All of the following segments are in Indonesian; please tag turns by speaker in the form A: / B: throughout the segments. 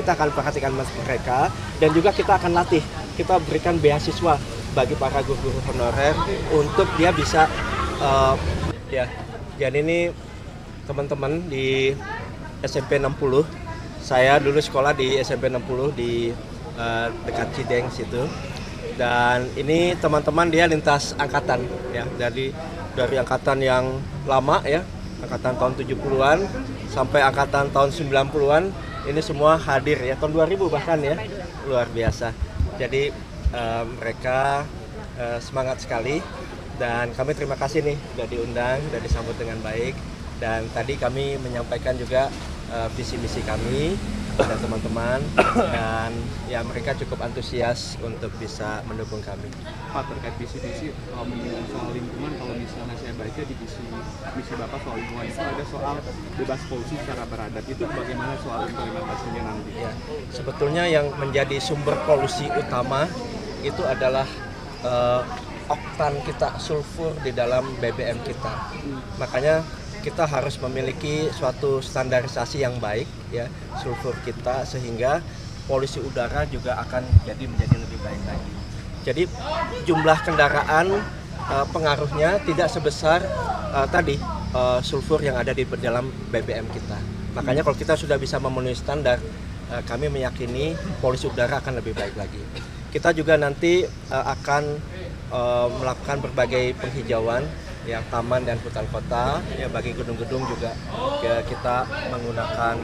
A: kita akan perhatikan mereka dan juga kita akan latih, kita berikan beasiswa bagi para guru-guru honorer untuk dia bisa ya. Jadi ini teman-teman di SMP 60, saya dulu sekolah di SMP 60 di dekat Cideng situ. Dan ini teman-teman dia lintas angkatan ya, dari angkatan yang lama ya, angkatan tahun 70-an sampai angkatan tahun 90-an, ini semua hadir ya, tahun 2000 bahkan ya, luar biasa. Jadi mereka semangat sekali dan kami terima kasih nih sudah diundang, sudah disambut dengan baik. Dan tadi kami menyampaikan juga visi misi kami pada teman-teman dan ya mereka cukup antusias untuk bisa mendukung kami.
B: Pak, terkait visi-visi menyinggung soal lingkungan, kalau misalnya saya baca di misi Bapak soal lingkungan itu ada soal bebas polusi secara beradab, itu bagaimana soal implementasinya nanti?
A: Ya, sebetulnya yang menjadi sumber polusi utama itu adalah oktan kita, sulfur di dalam BBM kita. Makanya kita harus memiliki suatu standarisasi yang baik ya, sulfur kita, sehingga polusi udara juga akan menjadi lebih baik lagi. Jadi jumlah kendaraan pengaruhnya tidak sebesar sulfur yang ada di dalam BBM kita. Makanya kalau kita sudah bisa memenuhi standar, kami meyakini polusi udara akan lebih baik lagi. Kita juga nanti akan melakukan berbagai penghijauan ya, taman dan hutan kota ya, bagi gedung-gedung juga ya, kita menggunakan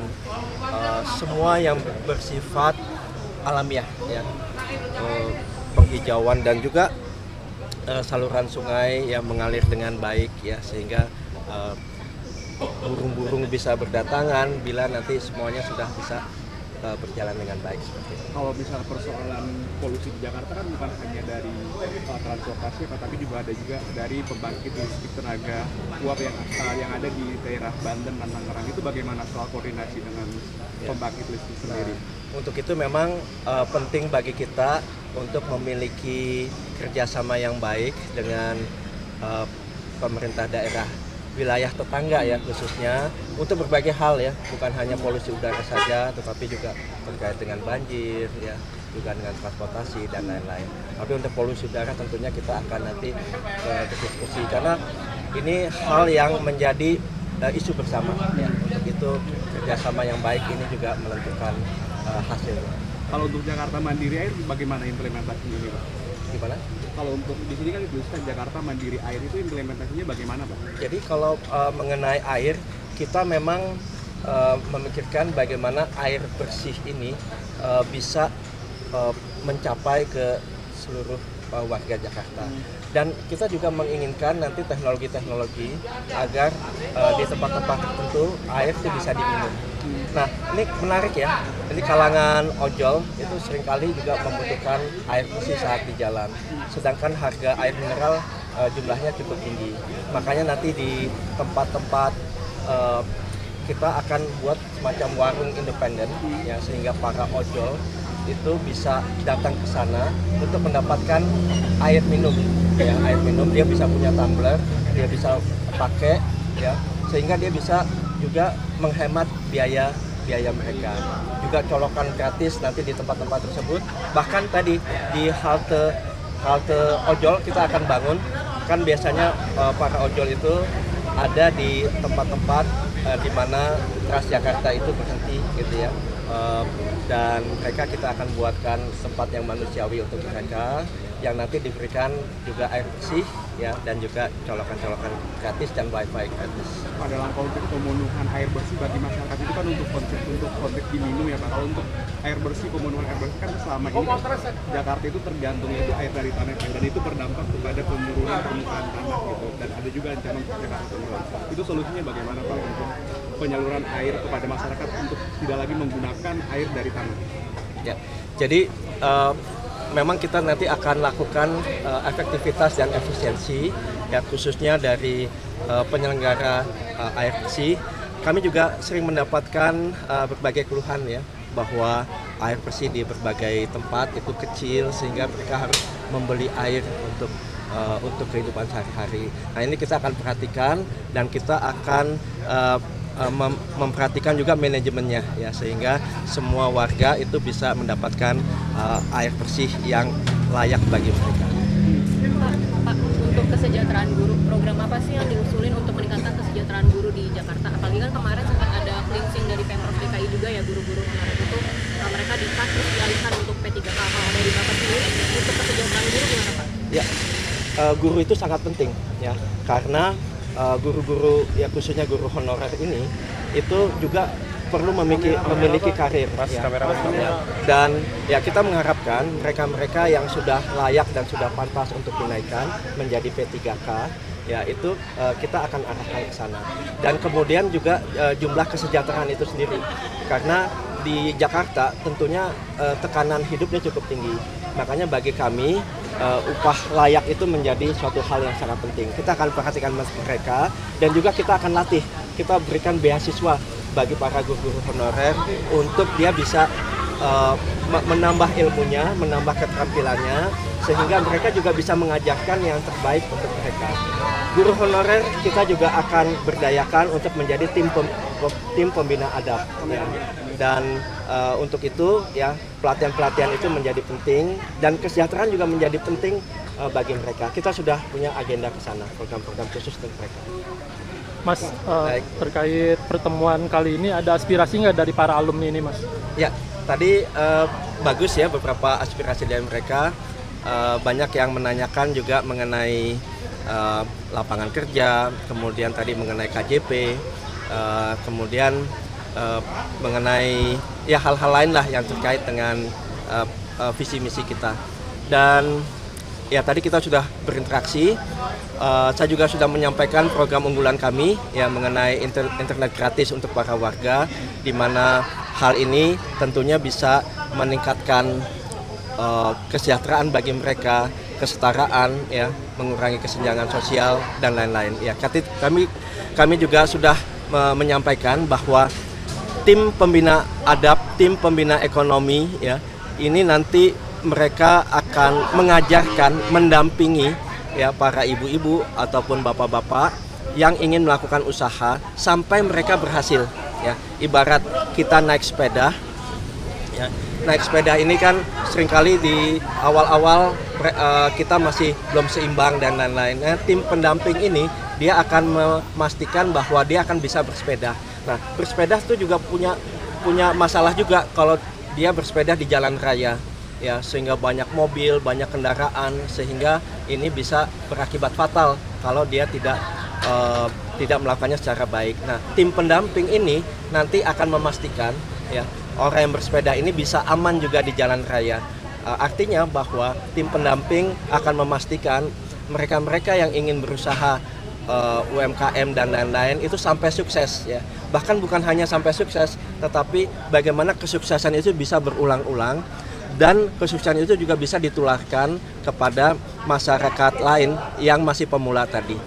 A: semua yang bersifat alamiah ya, penghijauan dan juga saluran sungai yang mengalir dengan baik ya, sehingga burung-burung bisa berdatangan bila nanti semuanya sudah bisa berjalan dengan baik seperti itu.
B: Kalau misalnya persoalan polusi di Jakarta kan bukan hanya dari transportasi, tapi juga ada dari pembangkit listrik tenaga uap yang ada di daerah Banten dan Tangerang. Itu bagaimana soal koordinasi dengan pembangkit listrik sendiri?
A: Untuk itu memang penting bagi kita untuk memiliki kerjasama yang baik dengan pemerintah daerah, wilayah tetangga ya, khususnya untuk berbagai hal ya, bukan hanya polusi udara saja, tetapi juga terkait dengan banjir ya, juga dengan transportasi dan lain-lain. Tapi untuk polusi udara tentunya kita akan nanti berdiskusi, karena ini hal yang menjadi isu bersama ya. Untuk itu kerjasama yang baik ini juga menentukan hasil.
B: Kalau untuk Jakarta Mandiri Air bagaimana implementasinya ini, Pak?
A: Gimana?
B: Kalau untuk di sini kan dituliskan Jakarta Mandiri Air, itu implementasinya bagaimana, Pak?
A: Jadi kalau mengenai air, kita memang memikirkan bagaimana air bersih ini bisa mencapai ke seluruh warga Jakarta. Dan kita juga menginginkan nanti teknologi-teknologi agar di tempat-tempat tertentu air itu bisa diminum. Nah, ini menarik ya. Ini kalangan ojol itu seringkali juga membutuhkan air bersih saat di jalan. Sedangkan harga air mineral jumlahnya cukup tinggi. Makanya nanti di tempat-tempat kita akan buat semacam warung independen ya, sehingga para ojol itu bisa datang ke sana untuk mendapatkan air minum ya, air minum. Dia bisa punya tumbler, dia bisa pakai ya, sehingga dia bisa juga menghemat biaya mereka. Juga colokan gratis nanti di tempat-tempat tersebut. Bahkan tadi di halte ojol kita akan bangun, kan biasanya para ojol itu ada di tempat-tempat di mana Transjakarta itu berhenti gitu ya. Dan mereka kita akan buatkan tempat yang manusiawi untuk mereka, yang nanti diberikan juga air bersih ya, dan juga colokan-colokan gratis dan wifi gratis.
B: Pada langkah untuk pemenuhan air bersih bagi masyarakat itu kan untuk konteks diminum ya Pak. Kalau untuk air bersih, pemenuhan air bersih kan selama ini Jakarta itu tergantungnya itu air dari tanah dan itu berdampak kepada penurunan permukaan tanah gitu. Dan ada juga ancaman Jakarta tenggelam. Itu solusinya bagaimana Pak untuk penyaluran air kepada masyarakat untuk tidak lagi menggunakan air dari tanah?
A: Ya, jadi memang kita nanti akan lakukan efektivitas dan efisiensi ya, khususnya dari penyelenggara air bersih. Kami juga sering mendapatkan berbagai keluhan ya, bahwa air bersih di berbagai tempat itu kecil sehingga mereka harus membeli air untuk kehidupan sehari-hari. Nah, ini kita akan perhatikan dan kita akan memperhatikan juga manajemennya ya, sehingga semua warga itu bisa mendapatkan air bersih yang layak bagi mereka.
C: Pak, untuk kesejahteraan guru, program apa sih yang diusulin untuk meningkatkan kesejahteraan guru di Jakarta? Apalagi kan kemarin sempat ada cleansing dari Pemprov DKI juga ya, guru-guru kemarin itu mereka di-cut terus dialihkan untuk P3K. Kalau dari Bapak sendiri, untuk kesejahteraan guru gimana Pak?
A: Ya, guru itu sangat penting ya, karena guru-guru ya khususnya guru honorer ini itu juga perlu memiliki karir ya. Dan ya kita mengharapkan mereka-mereka yang sudah layak dan sudah pantas untuk dinaikkan menjadi P3K ya, itu kita akan arahkan ke sana. Dan kemudian juga jumlah kesejahteraan itu sendiri, karena di Jakarta tentunya tekanan hidupnya cukup tinggi. Makanya bagi kami upah layak itu menjadi suatu hal yang sangat penting. Kita akan perhatikan mereka dan juga kita akan latih. Kita berikan beasiswa bagi para guru-guru honorer untuk dia bisa menambah ilmunya, menambah keterampilannya, sehingga mereka juga bisa mengajarkan yang terbaik untuk mereka. Guru honorer kita juga akan berdayakan untuk menjadi tim pembina adab ya. Dan untuk itu ya pelatihan-pelatihan itu menjadi penting, dan kesejahteraan juga menjadi penting bagi mereka. Kita sudah punya agenda ke sana, program-program khusus untuk mereka.
D: Mas, terkait pertemuan kali ini ada aspirasi nggak dari para alumni ini, Mas?
A: Ya, tadi bagus ya beberapa aspirasi dari mereka. Banyak yang menanyakan juga mengenai lapangan kerja, kemudian tadi mengenai KJP, kemudian mengenai ya hal-hal lain lah yang terkait dengan visi misi kita. Dan ya tadi kita sudah berinteraksi. Saya juga sudah menyampaikan program unggulan kami ya mengenai internet gratis untuk para warga, di mana hal ini tentunya bisa meningkatkan kesejahteraan bagi mereka, kesetaraan ya, mengurangi kesenjangan sosial dan lain-lain ya. Kami juga sudah menyampaikan bahwa tim pembina adab, tim pembina ekonomi ya, ini nanti mereka akan mengajarkan, mendampingi ya para ibu-ibu ataupun bapak-bapak yang ingin melakukan usaha sampai mereka berhasil ya. Ibarat kita naik sepeda ya. Naik sepeda ini kan seringkali di awal-awal kita masih belum seimbang dan lain-lain. Nah, tim pendamping ini dia akan memastikan bahwa dia akan bisa bersepeda. Nah, bersepeda itu juga punya masalah juga kalau dia bersepeda di jalan raya ya, sehingga banyak mobil, banyak kendaraan, sehingga ini bisa berakibat fatal kalau dia tidak melakukannya secara baik. Nah, tim pendamping ini nanti akan memastikan ya orang yang bersepeda ini bisa aman juga di jalan raya. Artinya bahwa tim pendamping akan memastikan mereka-mereka yang ingin berusaha UMKM dan lain-lain itu sampai sukses ya. Bahkan bukan hanya sampai sukses, tetapi bagaimana kesuksesan itu bisa berulang-ulang, dan kesuksesan itu juga bisa ditularkan kepada masyarakat lain yang masih pemula tadi.